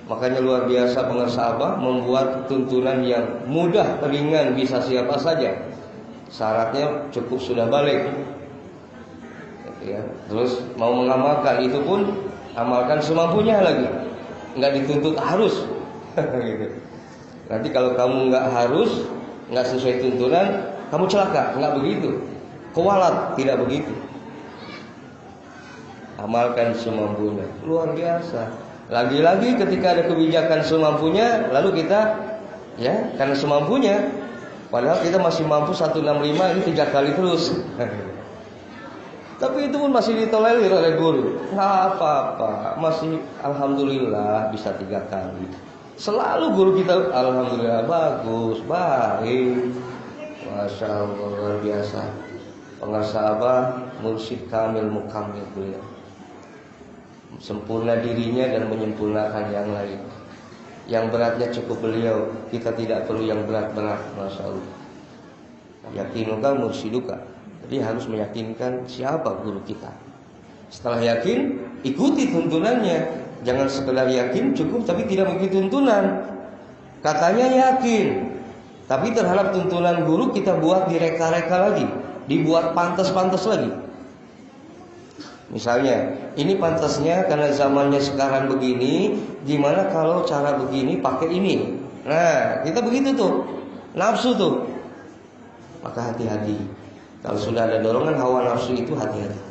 Makanya luar biasa pengusaha membuat tuntunan yang mudah, ringan, bisa siapa saja. Syaratnya cukup sudah balik. Ya. Terus mau mengamalkan itu pun amalkan semampunya lagi. Nggak dituntut harus. Gitu. Nanti kalau kamu nggak harus, nggak sesuai tuntunan, kamu celaka. Nggak begitu. Kualat, tidak begitu. Amalkan semampunya. Luar biasa. Lagi-lagi ketika ada kebijakan semampunya, lalu kita ya karena semampunya, padahal kita masih mampu 165 ini 3 kali terus. Tapi itu pun masih ditolerir oleh guru. Nggak apa-apa, masih alhamdulillah bisa 3 kali. Selalu guru kita alhamdulillah bagus, baik. Masya Allah luar biasa. Pengasabah mursyid kamil mukamil beliau. Sempurna dirinya dan menyempurnakan yang lain. Yang beratnya cukup beliau, kita tidak perlu yang berat-berat. Masya Allah. Yakinuka mursiduka. Jadi harus meyakinkan siapa guru kita. Setelah yakin, ikuti tuntunannya. Jangan sekedar yakin cukup tapi tidak mengikuti tuntunan. Katanya yakin, tapi terhadap tuntunan guru kita buat direka-reka lagi, dibuat pantas-pantas lagi. Misalnya, ini pantasnya karena zamannya sekarang begini, gimana kalau cara begini pakai ini? Nah, kita begitu tuh, nafsu tuh. Maka hati-hati. Kalau sudah ada dorongan hawa nafsu itu hati-hati.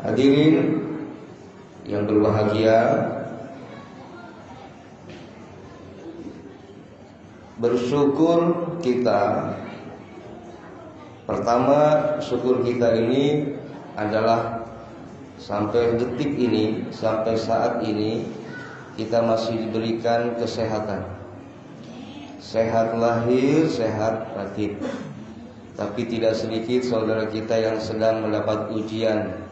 Hadirin yang berbahagia, bersyukur kita. Pertama, syukur kita ini adalah sampai detik ini, sampai saat ini kita masih diberikan kesehatan. Sehat lahir, sehat batin. Tapi tidak sedikit saudara kita yang sedang mendapat ujian,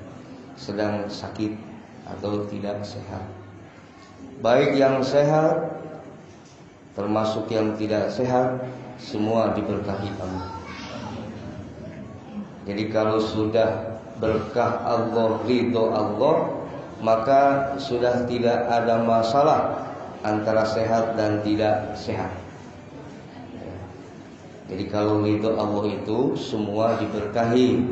sedang sakit atau tidak sehat. Baik yang sehat termasuk yang tidak sehat, semua diberkahi Allah. Jadi kalau sudah berkah Allah, ridho Allah, maka sudah tidak ada masalah antara sehat dan tidak sehat. Jadi kalau ridho Allah itu semua diberkahi.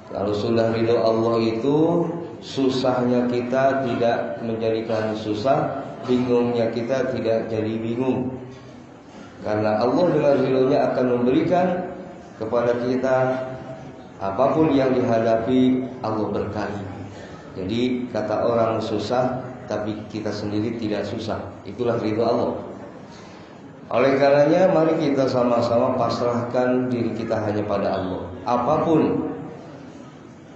Kalau sudah ridho Allah itu susahnya kita tidak menjadikan susah, bingungnya kita tidak jadi bingung. Karena Allah dengan ridhonya akan memberikan kepada kita apapun yang dihadapi, Allah berkahi. Jadi kata orang susah, tapi kita sendiri tidak susah. Itulah ridho Allah. Oleh karenanya mari kita sama-sama pasrahkan diri kita hanya pada Allah. Apapun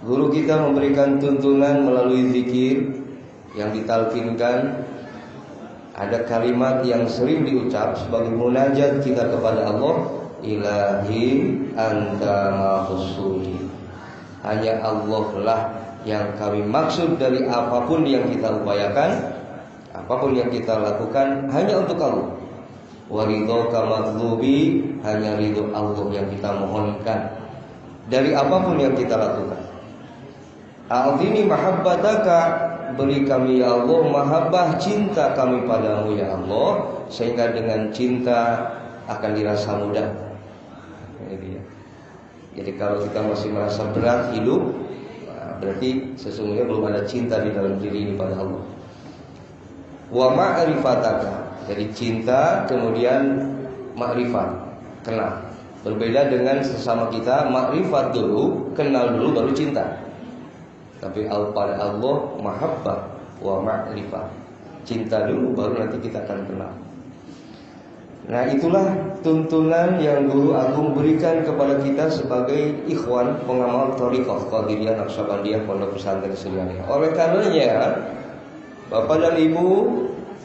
guru kita memberikan tuntunan melalui zikir yang ditalkinkan, ada kalimat yang sering diucap sebagai munajat kita kepada Allah, Ilahi anta mahusuli. Hanya Allah lah yang kami maksud dari apapun yang kita upayakan, apapun yang kita lakukan, hanya untuk Allah. Waridhoka matlubi, hanya ridho Allah yang kita mohonkan dari apapun yang kita lakukan. A'udhini mahabbataka, beri kami ya Allah mahabbah, cinta kami padamu ya Allah, sehingga dengan cinta akan dirasa mudah. Jadi kalau kita masih merasa berat hidup, berarti sesungguhnya belum ada cinta di dalam diri ini pada Allah. Wa ma'rifataka, jadi cinta kemudian ma'rifat, kenal. Berbeda dengan sesama kita, ma'rifat dulu, kenal dulu baru cinta. Tapi pada Allah mahabbah wa ma'rifah, cinta dulu baru nanti kita akan kenal. Nah itulah tuntunan yang Guru Agung berikan kepada kita sebagai ikhwan pengamal thariqah Qadiriyah Naqsabandiyah Pondok Pesantren Suryani. Oleh karenanya Bapak dan Ibu,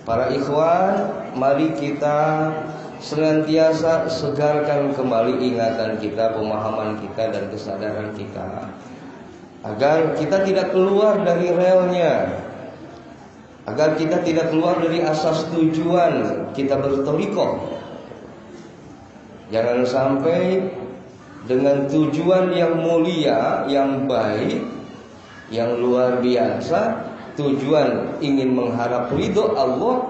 para ikhwan, mari kita senantiasa segarkan kembali ingatan kita, pemahaman kita dan kesadaran kita agar kita tidak keluar dari relnya, agar kita tidak keluar dari asas tujuan kita berthariqah. Jangan sampai dengan tujuan yang mulia, yang baik, yang luar biasa, tujuan ingin mengharap ridho Allah,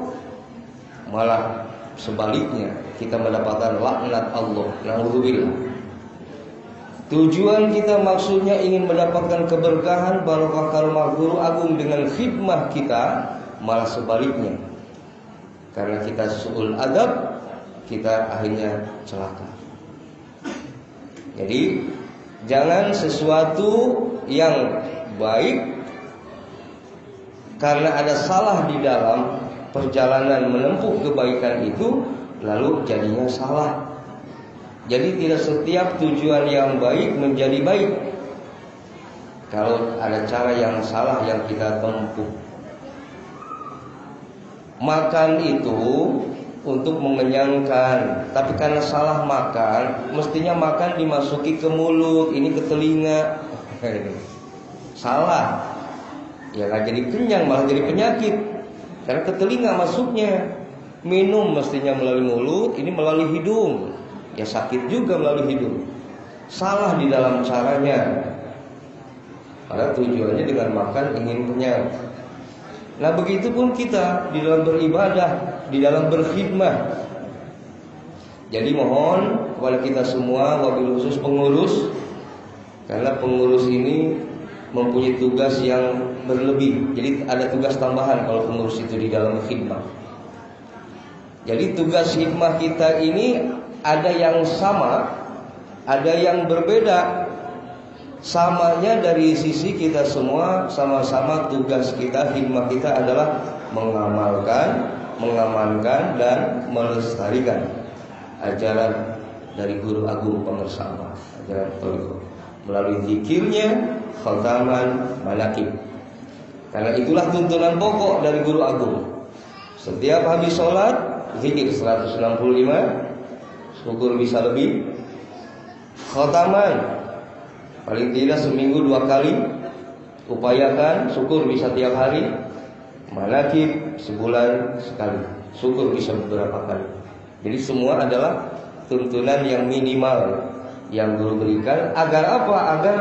malah sebaliknya kita mendapatkan laknat Allah. Na'udzubillah. Tujuan kita maksudnya ingin mendapatkan keberkahan barokah karomah guru agung dengan khidmah kita, malah sebaliknya. Karena kita su'ul adab, kita akhirnya celaka. Jadi jangan sesuatu yang baik karena ada salah di dalam perjalanan menempuh kebaikan itu, lalu jadinya salah. Jadi tidak setiap tujuan yang baik menjadi baik kalau ada cara yang salah yang kita tempuh. Makan itu untuk mengenyangkan, tapi karena salah makan, mestinya makan dimasuki ke mulut, ini ke telinga. Salah. Ya kan jadi kenyang, malah jadi penyakit. Karena ke telinga masuknya. Minum mestinya melalui mulut, ini melalui hidung. Ya sakit juga melalui hidung. Salah di dalam caranya. Karena tujuannya dengan makan ingin kenyang. Nah begitu pun kita di dalam beribadah, di dalam berkhidmah. Jadi mohon kepada kita semua, wabil khusus pengurus, karena pengurus ini mempunyai tugas yang berlebih. Jadi ada tugas tambahan kalau pengurus itu di dalam khidmah. Jadi tugas khidmah kita ini ada yang sama, ada yang berbeda. Samanya dari sisi kita semua sama-sama tugas kita, khidmah kita adalah mengamalkan, mengamankan dan melestarikan ajaran dari guru agung pengersama, ajaran thariqah melalui zikirnya, khataman, manaqib. Karena itulah tuntunan pokok dari guru agung. Setiap habis sholat zikir 165, syukur bisa lebih. Khataman paling tidak seminggu 2 kali, upayakan syukur bisa tiap hari. Manaqib sebulan sekali, syukur bisa beberapa kali. Jadi semua adalah tuntunan yang minimal yang guru berikan. Agar apa? Agar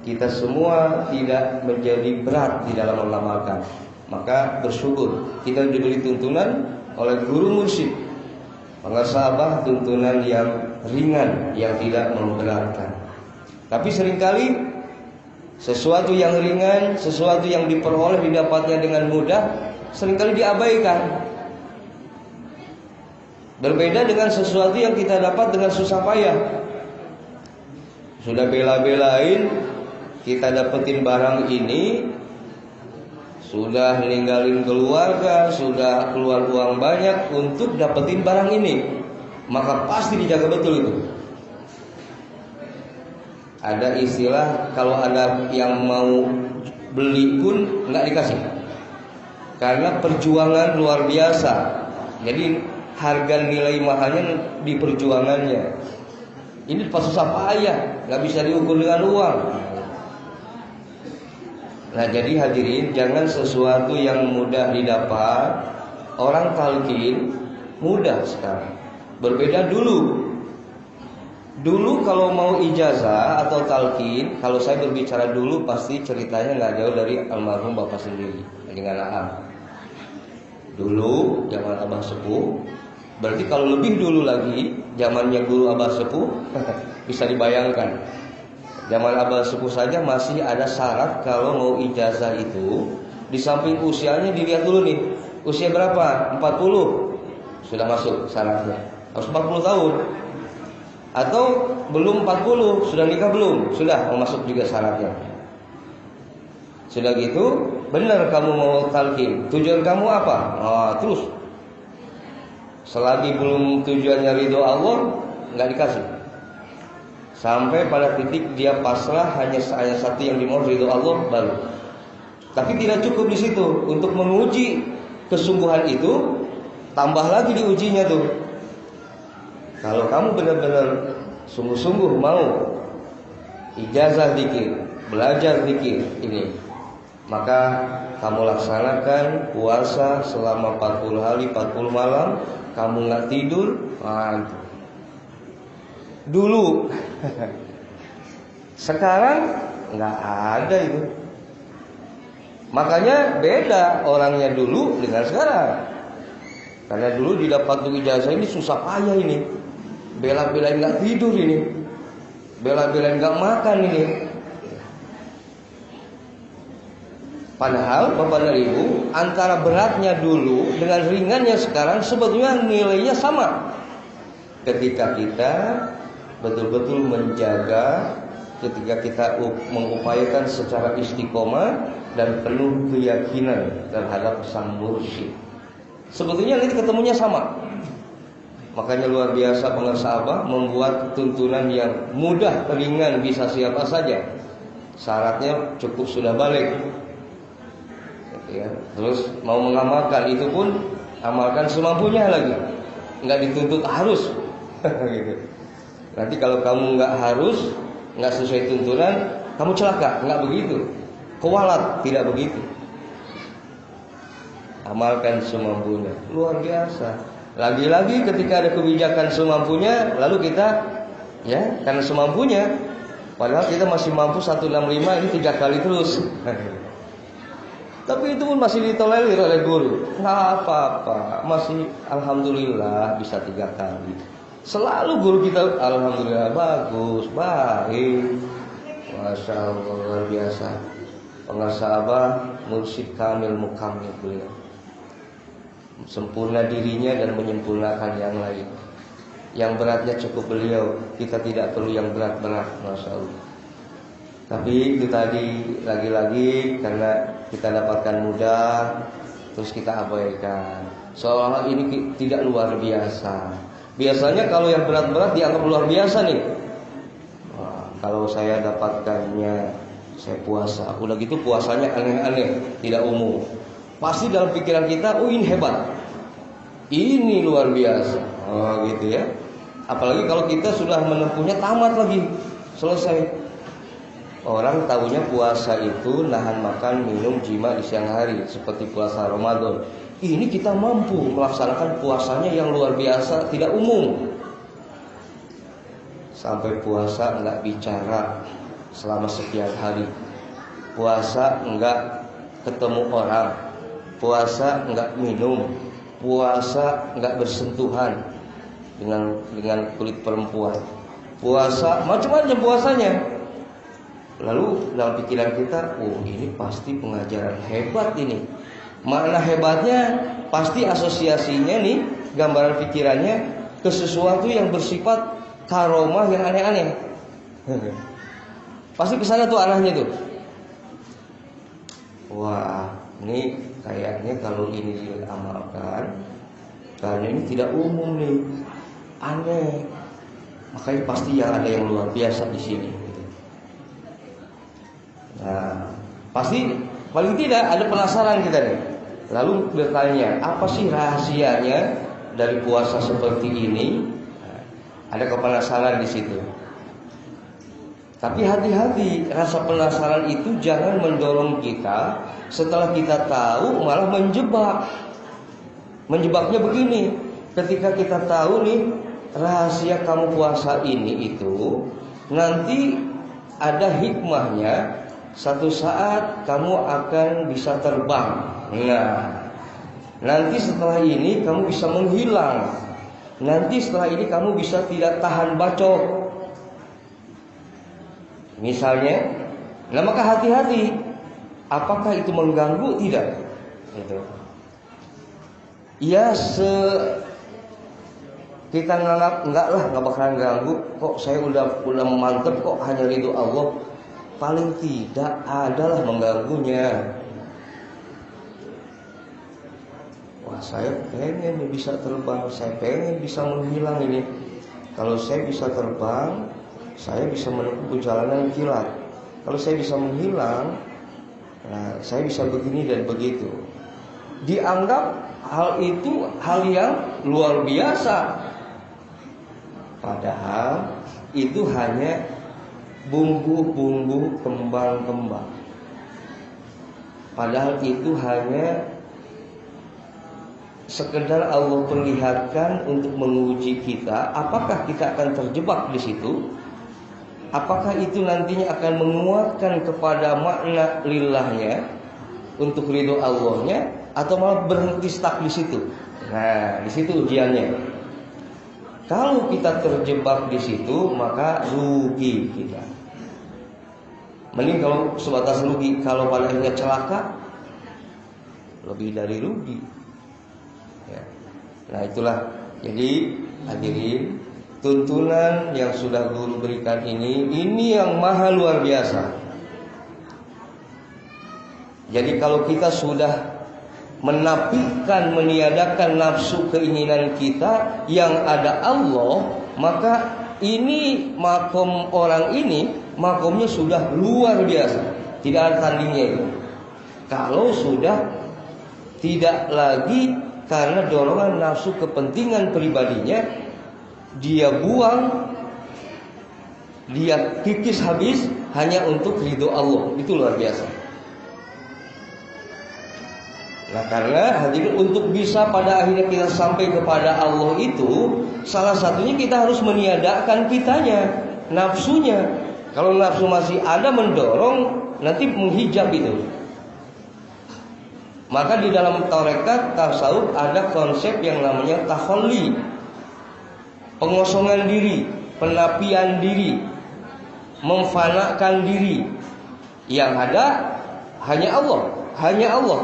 kita semua tidak menjadi berat di dalam mengamalkan. Maka bersyukur kita diberi tuntunan oleh guru mursyid, pengasabah tuntunan yang ringan, yang tidak memberatkan. Tapi seringkali sesuatu yang ringan, sesuatu yang diperoleh didapatnya dengan mudah, seringkali diabaikan. Berbeda dengan sesuatu yang kita dapat dengan susah payah. Sudah bela-belain kita dapetin barang ini, sudah ninggalin keluarga, sudah keluar uang banyak untuk dapetin barang ini, maka pasti dijaga betul itu. Ada istilah kalau ada yang mau beli pun nggak dikasih, karena perjuangan luar biasa. Jadi harga nilai mahalnya di perjuangannya. Ini pas susah payah, nggak bisa diukur dengan uang. Nah jadi hadirin, jangan sesuatu yang mudah didapat. Orang talqin mudah sekarang. Berbeda dulu. Dulu kalau mau ijazah atau talqin, kalau saya berbicara dulu pasti ceritanya nggak jauh dari almarhum bapak sendiri, dengan Aam. Dulu zaman Abah Sepuh, berarti kalau lebih dulu lagi zamannya guru Abah Sepuh, bisa dibayangkan. Zaman Abah Sepuh saja masih ada syarat kalau mau ijazah itu, di samping usianya dilihat dulu nih, usia berapa? 40 sudah masuk syaratnya, harus 40 tahun. Atau belum 40, sudah nikah belum? Sudah, mau masuk juga syaratnya. Sudah gitu, benar kamu mau talqin. Tujuan kamu apa? Terus selagi belum tujuannya ridho Allah, nggak dikasih. Sampai pada titik dia pasrah, hanya satu yang dimau, ridho Allah, baru. Tapi tidak cukup di situ. Untuk menguji kesungguhan itu, tambah lagi diujinya tuh. Kalau kamu benar-benar sungguh-sungguh mau ijazah zikir, belajar zikir ini, maka kamu laksanakan puasa selama 40 hari 40 malam, kamu nggak tidur. Dulu sekarang nggak ada itu. Makanya beda orangnya dulu dengan sekarang. Karena dulu didapat ijazah ini susah payah ini, bela-belain nggak tidur ini, bela-belain nggak makan ini. Padahal Bapak dan Ibu, antara beratnya dulu dengan ringannya sekarang sebetulnya nilainya sama. Ketika kita betul-betul menjaga, ketika kita mengupayakan secara istiqomah dan penuh keyakinan terhadap sang mursyid, sebetulnya nanti ketemunya sama. Makanya luar biasa pengersabah membuat tuntunan yang mudah, ringan, bisa siapa saja. Syaratnya cukup sudah balik. Ya, terus mau mengamalkan itu pun amalkan semampunya lagi, nggak dituntut harus. Gitu. Nanti kalau kamu nggak harus, nggak sesuai tuntunan, kamu celaka, nggak begitu. Kualat, tidak begitu. Amalkan semampunya, luar biasa. Lagi-lagi ketika ada kebijakan semampunya, lalu kita ya karena semampunya, padahal kita masih mampu 165 ini 3 kali terus. Tapi itu pun masih ditolerir oleh guru. Nggak apa-apa, masih alhamdulillah bisa 3 kali. Selalu guru kita alhamdulillah bagus, baik. Masya Allah, luar biasa. Pengasabah mursyid kamil mukamil beliau. Sempurna dirinya dan menyempurnakan yang lain. Yang beratnya cukup beliau, kita tidak perlu yang berat-berat, Masya Allah. Tapi itu tadi lagi-lagi karena kita dapatkan mudah, terus kita abaikan. Seolah-olah ini tidak luar biasa. Biasanya kalau yang berat-berat dianggap luar biasa nih. Wah, kalau saya dapatkannya, saya puasa. Udah gitu puasanya aneh-aneh, tidak umum. Pasti dalam pikiran kita, oh ini hebat, ini luar biasa. Oh gitu ya. Apalagi kalau kita sudah menempuhnya tamat lagi, selesai. Orang tahunya puasa itu nahan makan, minum, jima di siang hari seperti puasa Ramadan. Ini kita mampu melaksanakan puasanya yang luar biasa, tidak umum. Sampai puasa enggak bicara selama sekian hari. Puasa enggak ketemu orang. Puasa enggak minum. Puasa enggak bersentuhan dengan kulit perempuan. Puasa macam-macam puasanya. Lalu dalam pikiran kita, oh ini pasti pengajaran hebat ini. Makna hebatnya pasti asosiasinya nih, gambaran pikirannya ke sesuatu yang bersifat karomah yang aneh-aneh. Pasti kesana tuh arahnya tuh. Wah, ini kayaknya kalau ini diamalkan, karena ini tidak umum nih, aneh. Makanya pasti yang ada yang luar biasa di sini. Nah, pasti paling tidak ada penasaran kita nih. Lalu bertanya, apa sih rahasianya dari puasa seperti ini? Nah, ada kepenasaran di situ. Tapi hati-hati, rasa penasaran itu jangan mendorong kita setelah kita tahu malah menjebak. Menjebaknya begini, ketika kita tahu nih rahasia kamu puasa ini itu, nanti ada hikmahnya. Satu saat kamu akan bisa terbang. Nah, nanti setelah ini kamu bisa menghilang. Nanti setelah ini kamu bisa tidak tahan bacok. Misalnya, nah maka hati-hati. Apakah itu mengganggu? Tidak. Gitu. Ya kita nganggap enggak lah, enggak bakalan ganggu. Kok saya udah mantep kok, hanya ridho Allah. Paling tidak adalah mengganggunya. Wah, saya pengen bisa terbang, saya pengen bisa menghilang ini. Kalau saya bisa terbang, saya bisa menempuh perjalanan kilat. Kalau saya bisa menghilang, nah, saya bisa begini dan begitu. Dianggap hal itu hal yang luar biasa. Padahal itu hanya bumbu-bumbu kembang-kembang. Padahal itu hanya sekedar Allah perlihatkan untuk menguji kita, apakah kita akan terjebak di situ? Apakah itu nantinya akan menguatkan kepada makna lillahnya untuk ridho Allahnya, atau malah berhenti stuck di situ? Nah, di situ ujiannya. Kalau kita terjebak di situ, maka rugi kita. Mending kalau sebatas rugi, kalau pada akhirnya celaka, lebih dari rugi. Ya. Nah itulah. Jadi hadirin, tuntunan yang sudah guru berikan ini yang maha luar biasa. Jadi kalau kita sudah menafikan, meniadakan nafsu keinginan kita, yang ada Allah, maka ini makom orang ini, makomnya sudah luar biasa, tidak ada tandingnya itu. Kalau sudah tidak lagi karena dorongan nafsu kepentingan pribadinya, dia buang, dia kikis habis hanya untuk ridho Allah, itu luar biasa. Nah karena hadirin, untuk bisa pada akhirnya kita sampai kepada Allah itu, salah satunya kita harus meniadakan kitanya, nafsunya. Kalau nafsu masih ada mendorong, nanti menghijab itu. Maka di dalam tarekat tasawuf ada konsep yang namanya takhalli, pengosongan diri, penapian diri, memfanakan diri. Yang ada hanya Allah, hanya Allah.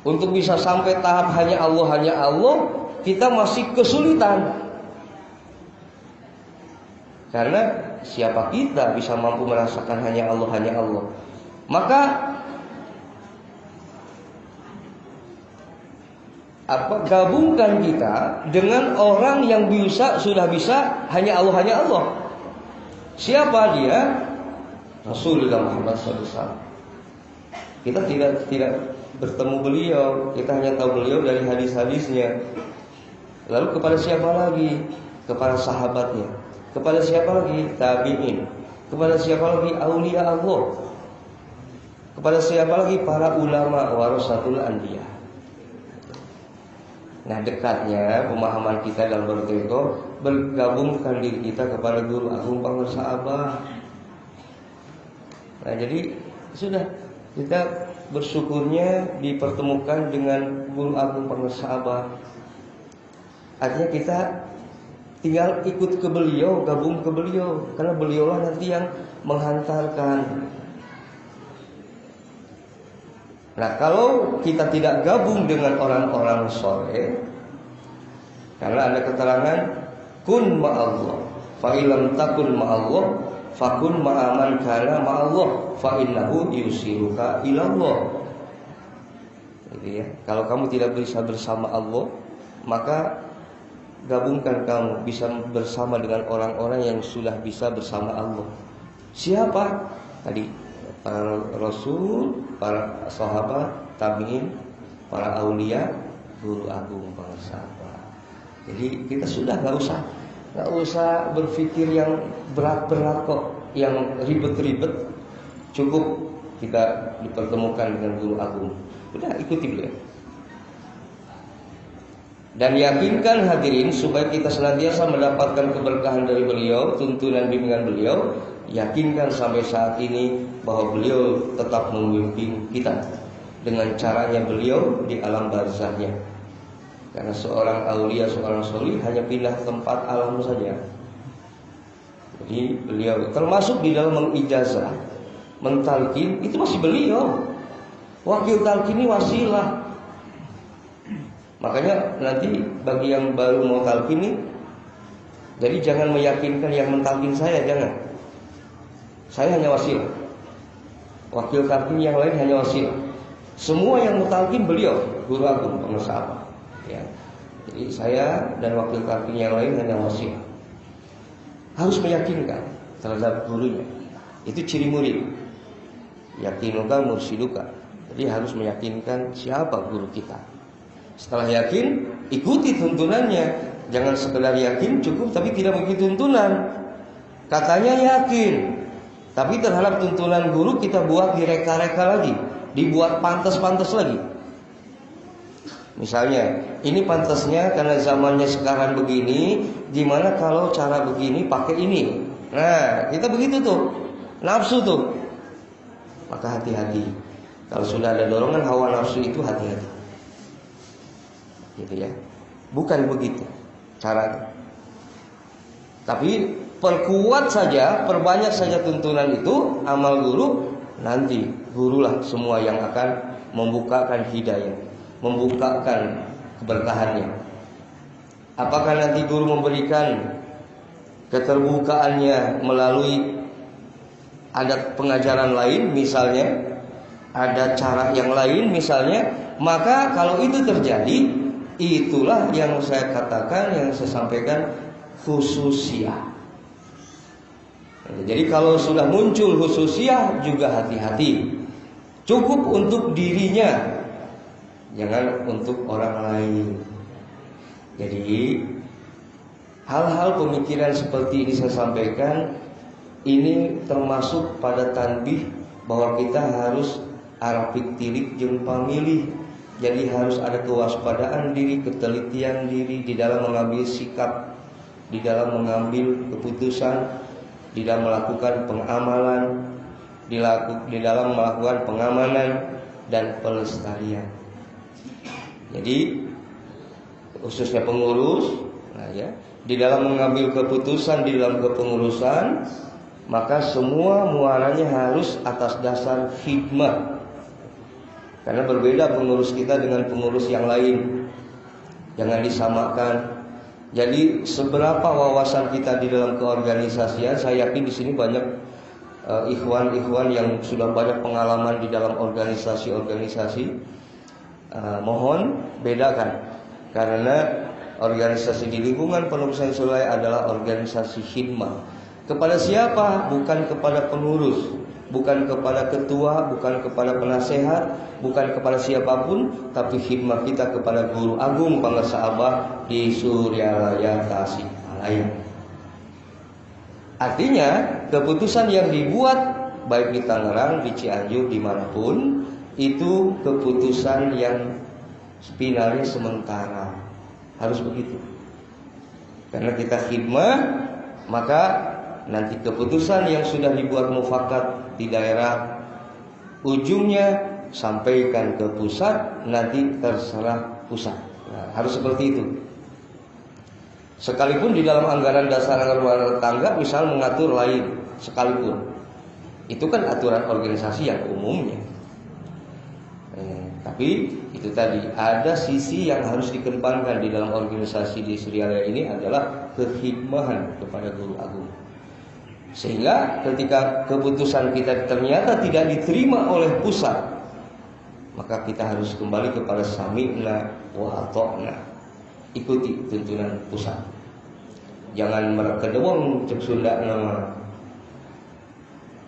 Untuk bisa sampai tahap hanya Allah, kita masih kesulitan. Karena siapa kita bisa mampu merasakan hanya Allah. Maka gabungkan kita dengan orang yang sudah bisa hanya Allah. Siapa dia? Rasulullah Muhammad SAW. Kita tidak bertemu beliau, kita hanya tahu beliau dari hadis-hadisnya. Lalu kepada siapa lagi? Kepada sahabatnya. Kepada siapa lagi? Tabi'in. Kepada siapa lagi? Aulia Allah. Kepada siapa lagi? Para ulama warasatul anbiya. Nah dekatnya pemahaman kita dalam berteko, bergabungkan diri kita kepada guru agung pengusaha Abah. Nah jadi sudah, kita bersyukurnya dipertemukan dengan guru agung pengusaha Abah. Artinya kita tinggal ikut ke beliau, gabung ke beliau, karena beliaulah nanti yang menghantarkan. Nah kalau kita tidak gabung dengan orang-orang soleh, karena ada keterangan kun ma'allah, fa ilam takun ma'allah, fakun ma'aman kana ma'allah, fa innahu yusiruka ilallah. Jadi ya, kalau kamu tidak bisa bersama Allah, maka gabungkan kamu bisa bersama dengan orang-orang yang sudah bisa bersama Allah. Siapa? Tadi para rasul, para sahabat, tabi'in, para aulia, guru agung para sahabat. Jadi kita sudah nggak usah berpikir yang berat-berat kok, yang ribet-ribet. Cukup kita dipertemukan dengan guru agung. Udah ikuti beliau. Dan yakinkan hadirin supaya kita senantiasa mendapatkan keberkahan dari beliau, tuntunan bimbingan beliau. Yakinkan sampai saat ini bahwa beliau tetap memimpin kita dengan caranya beliau di alam barzahnya. Karena seorang aulia, seorang sholih hanya pindah tempat alam saja. Jadi beliau termasuk di dalam mengijazah, mentalkin, itu masih beliau. Wakil talkin ini wasilah. Makanya nanti bagi yang baru mau talkin ini, jadi jangan meyakinkan yang mentalkin saya, jangan. Saya hanya wasilah. Wakil talkin yang lain hanya wasilah. Semua yang mutalkin beliau, guru agung pengusaha. Ya. Jadi saya dan wakil talkin yang lain hanya wasilah. Harus meyakinkan terhadap gurunya. Itu ciri murid. Yakinuka mursiduka. Jadi harus meyakinkan siapa guru kita. Setelah yakin, ikuti tuntunannya. Jangan sekedar yakin cukup tapi tidak mengikuti tuntunan. Katanya yakin, tapi terhadap tuntunan guru kita buat direka-reka lagi, dibuat pantas-pantas lagi. Misalnya, ini pantasnya karena zamannya sekarang begini, gimana kalau cara begini pakai ini? Nah, kita begitu tuh, nafsu tuh. Maka hati-hati. Kalau sudah ada dorongan hawa nafsu itu hati-hati. Gitu ya. Bukan begitu caranya. Tapi perkuat saja, perbanyak saja tuntunan itu, amal guru, nanti gurulah semua yang akan membukakan hidayah, membukakan keberkahannya. Apakah nanti guru memberikan keterbukaannya melalui ada pengajaran lain misalnya, ada cara yang lain misalnya, maka kalau itu terjadi, itulah yang saya katakan, yang saya sampaikan, khususiyah. Jadi kalau sudah muncul khususiyah juga hati-hati. Cukup untuk dirinya, jangan untuk orang lain. Jadi hal-hal pemikiran seperti ini saya sampaikan, ini termasuk pada tanbih bahwa kita harus arapik tilik jeung pamilih. Jadi harus ada kewaspadaan diri, ketelitian diri di dalam mengambil sikap, di dalam mengambil keputusan, di dalam melakukan pengamalan, di dalam melakukan pengamanan dan pelestarian. Jadi khususnya pengurus, nah ya, di dalam mengambil keputusan di dalam kepengurusan, maka semua muaranya harus atas dasar hikmah. Karena berbeda pengurus kita dengan pengurus yang lain. Jangan disamakan. Jadi seberapa wawasan kita di dalam keorganisasian, saya yakin di sini banyak ikhwan-ikhwan yang sudah banyak pengalaman di dalam organisasi-organisasi. Mohon bedakan, karena organisasi di lingkungan Pondok Pesantren Sulaiman adalah organisasi khidmah. Kepada siapa? Bukan kepada pengurus, bukan kepada ketua, bukan kepada penasehat, bukan kepada siapapun, tapi khidmah kita kepada Guru Agung Pangersa Abah di Suryalaya Tasikmalaya. Artinya keputusan yang dibuat baik di Tangerang, di Cianjur, dimanapun, itu keputusan yang spinalnya sementara. Harus begitu. Karena kita khidmah, maka nanti keputusan yang sudah dibuat mufakat di daerah, ujungnya sampaikan ke pusat, nanti terserah pusat. Nah, harus seperti itu. Sekalipun di dalam anggaran dasar anggaran rumah tangga misal mengatur lain, sekalipun itu kan aturan organisasi yang umumnya. Tapi itu tadi, ada sisi yang harus dikedepankan di dalam organisasi di Suryalaya ini adalah kehikmahan kepada Guru Agung. Sehingga ketika keputusan kita ternyata tidak diterima oleh pusat, maka kita harus kembali kepada sami'na wa ata'na. Ikuti tuntunan pusat. Jangan merekedewang cek Sunda nama.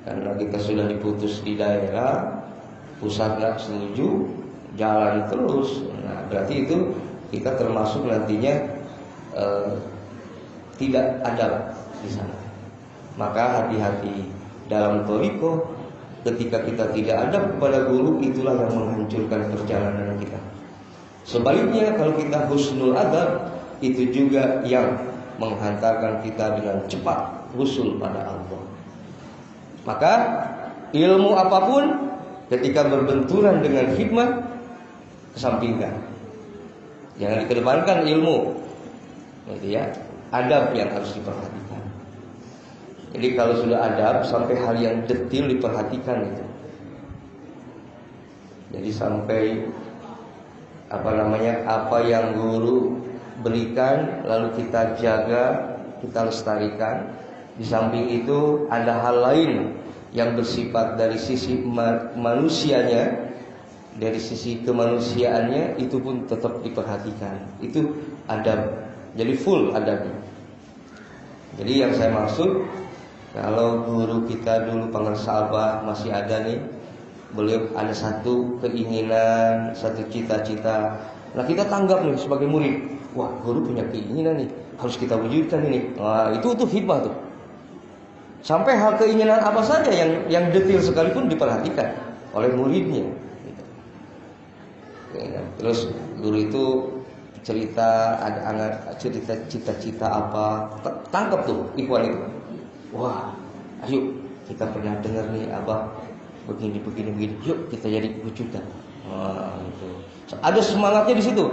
Karena kita sudah diputus di daerah, pusat nggak setuju, jalan terus. Nah, berarti itu kita termasuk nantinya tidak ada di sana. Maka hati-hati dalam thariqah, ketika kita tidak ada kepada guru, itulah yang menghancurkan perjalanan kita. Sebaliknya kalau kita husnul adab, itu juga yang menghantarkan kita dengan cepat husul pada Allah. Maka ilmu apapun ketika berbenturan dengan hikmah, kesampingkan. Jangan dikedepankan ilmu. Gitu ya. Adab yang harus diperhatikan. Jadi kalau sudah adab, sampai hal yang detil diperhatikan itu. Jadi sampai apa yang guru berikan lalu kita jaga, kita lestarikan. Di samping itu ada hal lain yang bersifat dari sisi manusianya, dari sisi kemanusiaannya, itu pun tetap diperhatikan. Itu adab. Jadi full adabnya. Jadi yang saya maksud, kalau guru kita dulu Pangersa Abah masih ada nih, beliau ada satu keinginan, satu cita-cita. Nah kita tanggap nih sebagai murid. Wah, guru punya keinginan nih, harus kita wujudkan ini. Nah itu hikmah tuh. Sampai hal keinginan apa saja yang detail sekalipun diperhatikan oleh muridnya. Terus guru itu cerita, ada anak cerita cita-cita apa, tangkap tuh ikhwan itu. Wah, ayo kita pernah dengar nih abah begini, yuk kita jadi wujudkan. Wah, itu. Ada semangatnya di situ,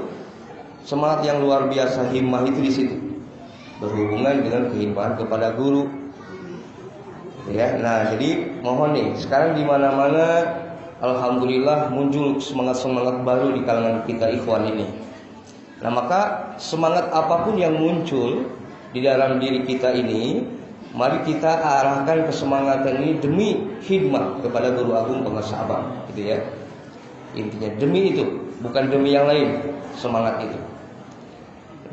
semangat yang luar biasa, himmah itu di situ, berhubungan dengan kehimmahan kepada guru. Ya, nah jadi mohon nih, sekarang di mana-mana alhamdulillah muncul semangat baru di kalangan kita ikhwan ini. Nah maka semangat apapun yang muncul di dalam diri kita ini, mari kita arahkan kesemangatan ini demi khidmat kepada Guru Agung Bangsa Sabang, gitu ya. Intinya demi itu, bukan demi yang lain, semangat itu.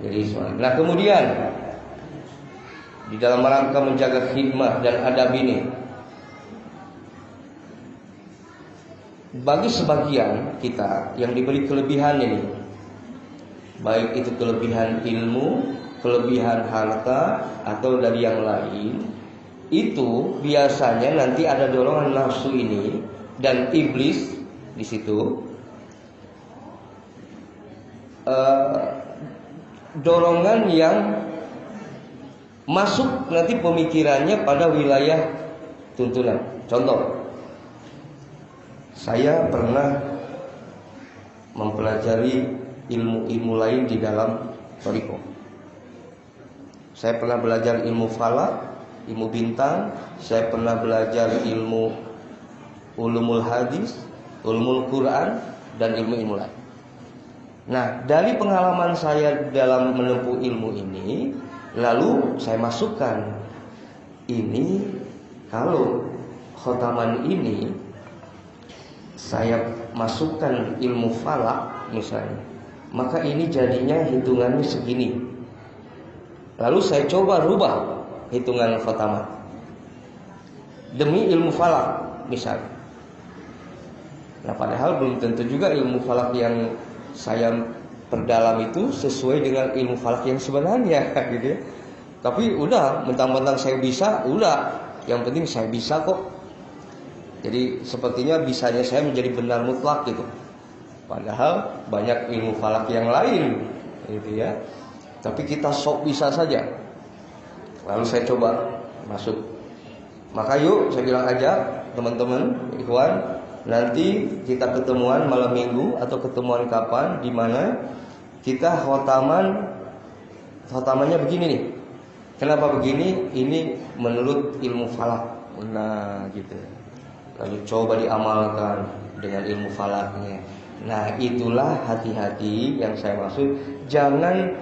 Jadi semangat. Nah kemudian di dalam rangka menjaga khidmat dan adab ini, bagi sebagian kita yang diberi kelebihan ini, baik itu kelebihan ilmu, kelebihan harta, atau dari yang lain, itu biasanya nanti ada dorongan nafsu ini dan iblis di situ, dorongan yang masuk nanti pemikirannya pada wilayah tuntunan. Contoh, saya pernah mempelajari ilmu-ilmu lain di dalam thariqah. Saya pernah belajar ilmu falak, ilmu bintang, saya pernah belajar ilmu ulumul hadis, ulumul Quran, dan ilmu-ilmu lain. Nah, dari pengalaman saya dalam menempuh ilmu ini, lalu saya masukkan ini, kalau khotaman ini saya masukkan ilmu falak misalnya, maka ini jadinya hitungannya segini. Lalu saya coba rubah hitungan khotaman demi ilmu falak misalnya. Nah padahal belum tentu juga ilmu falak yang saya perdalam itu sesuai dengan ilmu falak yang sebenarnya, gitu ya. Tapi udah, mentang-mentang saya bisa, udah, yang penting saya bisa kok. Jadi sepertinya bisanya saya menjadi benar mutlak gitu. Padahal banyak ilmu falak yang lain, gitu ya. Tapi kita sok bisa saja. Lalu saya coba masuk. Maka yuk, saya bilang aja teman-teman, ikhwan, nanti kita ketemuan malam minggu atau ketemuan kapan, di mana kita khotamannya begini nih. Kenapa begini? Ini menurut ilmu falak. Nah, gitu. Lalu coba diamalkan dengan ilmu falaknya. Nah, itulah hati-hati yang saya maksud. Jangan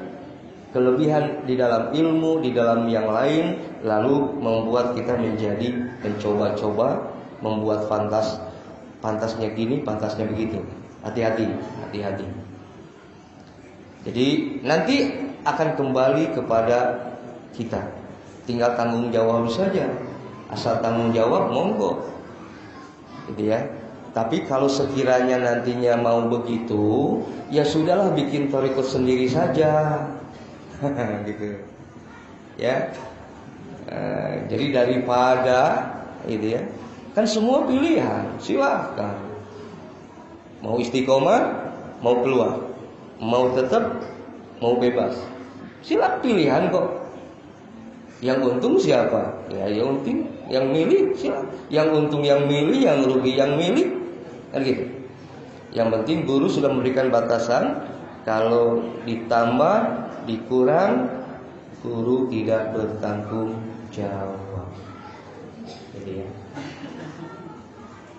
kelebihan di dalam ilmu, di dalam yang lain, lalu membuat kita menjadi mencoba-coba, membuat pantasnya gini, pantasnya begitu. Hati-hati. Jadi nanti akan kembali kepada kita. Tinggal tanggung jawab saja. Asal tanggung jawab, monggo. Gitu ya. Tapi kalau sekiranya nantinya mau begitu, ya sudahlah, bikin thariqah sendiri saja. Gitu. Ya. Jadi daripada gitu ya. Kan semua pilihan, silahkan. Mau istiqomah, mau keluar, mau tetap, mau bebas. Silakan pilihan kok. Yang untung siapa? Ya yang untung yang milih silakan. Yang untung yang milih, yang rugi yang milih. Kan gitu. Yang penting guru sudah memberikan batasan. Kalau ditambah, dikurang, guru tidak bertanggung jawab. Jadi ya.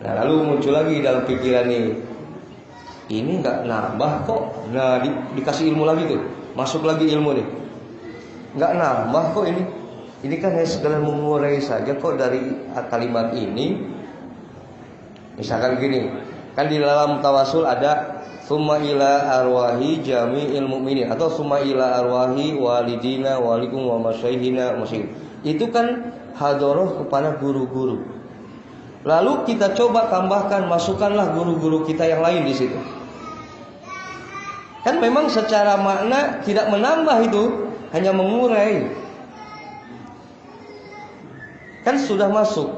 Nah lalu muncul lagi dalam pikiran ini nggak nambah kok. Nah dikasih ilmu lagi tuh, masuk lagi ilmu nih, nggak nambah kok ini. Ini kan hanya sekedar mengurai saja kok dari kalimat ini. Misalkan gini, kan di dalam tawasul ada summa ila arwahi jami'il mu'minin atau summa ila arwahi walidina walikum wa masyaihina masyaih. Itu kan hadoroh kepada guru-guru. Lalu kita coba tambahkan, masukkanlah guru-guru kita yang lain di situ. Kan memang secara makna tidak menambah itu, hanya mengurai. Kan Kan sudah masuk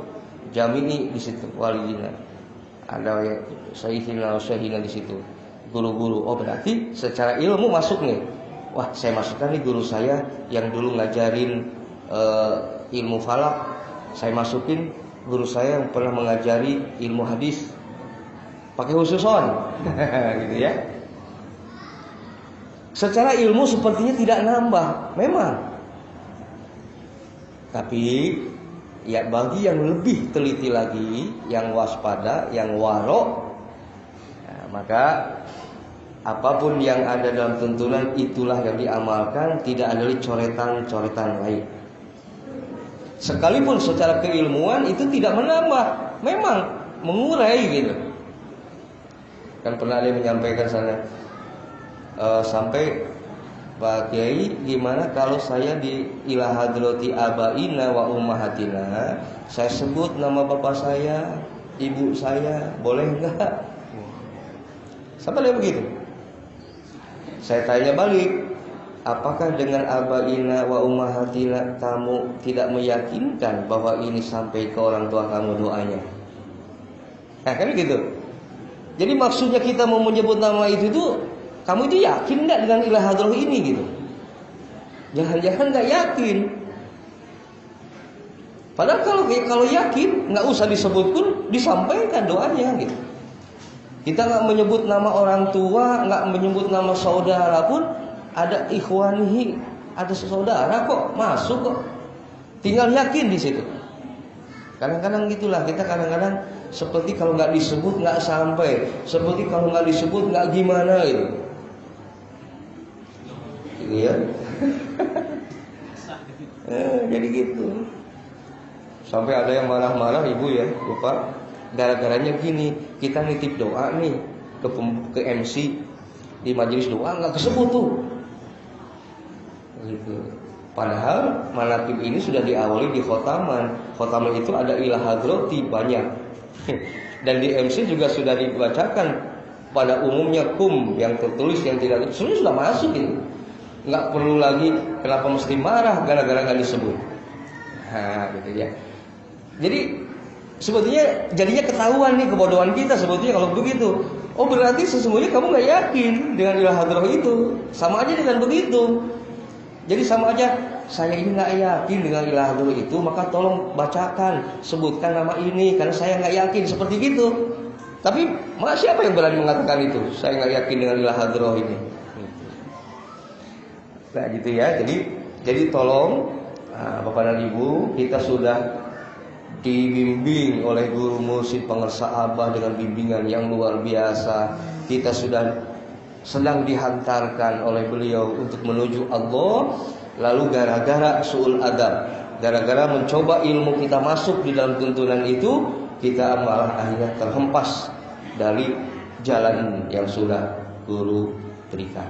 Jami'i di situ, waliyina. Ada Sayyidina Syahina di situ. Guru-guru. Oh, berarti secara ilmu masuk nih. Wah, saya masukkan nih guru saya yang dulu ngajarin ilmu falak. Saya masukin guru saya yang pernah mengajari ilmu hadis. Pakai khususon. Gitu ya. Secara ilmu sepertinya tidak nambah, memang. Tapi ya bagi yang lebih teliti lagi, yang waspada, yang warok, maka apapun yang ada dalam tuntunan itulah yang diamalkan, tidak ada lagi coretan-coretan lain. Sekalipun secara keilmuan itu tidak menambah, memang mengurai gitu. Kan pernah ada yang menyampaikan sana, sampai Pak Kiai, gimana kalau saya di ila hadrati abaina wa ummahatina, saya sebut nama bapak saya, ibu saya, boleh enggak? Sampai dia begitu. Saya tanya balik, apakah dengan abaina wa ummahatina kamu tidak meyakinkan bahwa ini sampai ke orang tua kamu doanya? Nah, kan gitu. Jadi maksudnya kita mau menyebut nama itu tuh, kamu itu yakin nggak dengan ilah hadroh ini gitu? Jangan-jangan nggak yakin. Padahal kalau yakin nggak usah disebut pun disampaikan doanya gitu. Kita nggak menyebut nama orang tua, nggak menyebut nama saudara pun ada ikhwanihi, ada saudara kok masuk kok. Tinggal yakin di situ. Kadang-kadang gitulah kita kadang-kadang seperti kalau nggak disebut nggak sampai, seperti kalau nggak disebut nggak gimana gitu. Ya. Jadi gitu. Sampai ada yang marah-marah ibu ya, lupa. Gara-garanya gini, kita nitip doa nih ke MC di majelis doa nggak kesebut tuh. Gitu. Padahal manaqib ini sudah diawali di khotaman. Khotaman itu ada ilah hadrati banyak. Dan di MC juga sudah dibacakan pada umumnya yang tertulis yang tidak tertulis sudah masuk ini. Nggak perlu lagi kenapa mesti marah gara-gara nggak disebut. Nah, gitu ya. Jadi sebetulnya jadinya ketahuan nih kebodohan kita sebetulnya kalau begitu. Oh, berarti sesungguhnya kamu nggak yakin dengan ilah hadrah itu. Sama aja dengan begitu. Jadi sama aja, saya ini nggak yakin dengan ilah hadrah itu, maka tolong bacakan, sebutkan nama ini karena saya nggak yakin seperti gitu. Tapi siapa yang berani mengatakan itu? Saya nggak yakin dengan ilah hadrah ini. Nah gitu ya, jadi tolong Bapak dan Ibu, kita sudah dibimbing oleh guru mursyid pengersa Abah dengan bimbingan yang luar biasa. Kita sudah sedang dihantarkan oleh beliau untuk menuju Allah. Lalu gara-gara su'ul adab, gara-gara mencoba ilmu kita masuk di dalam tuntunan itu, kita malah akhirnya terhempas dari jalan yang sudah guru berikan.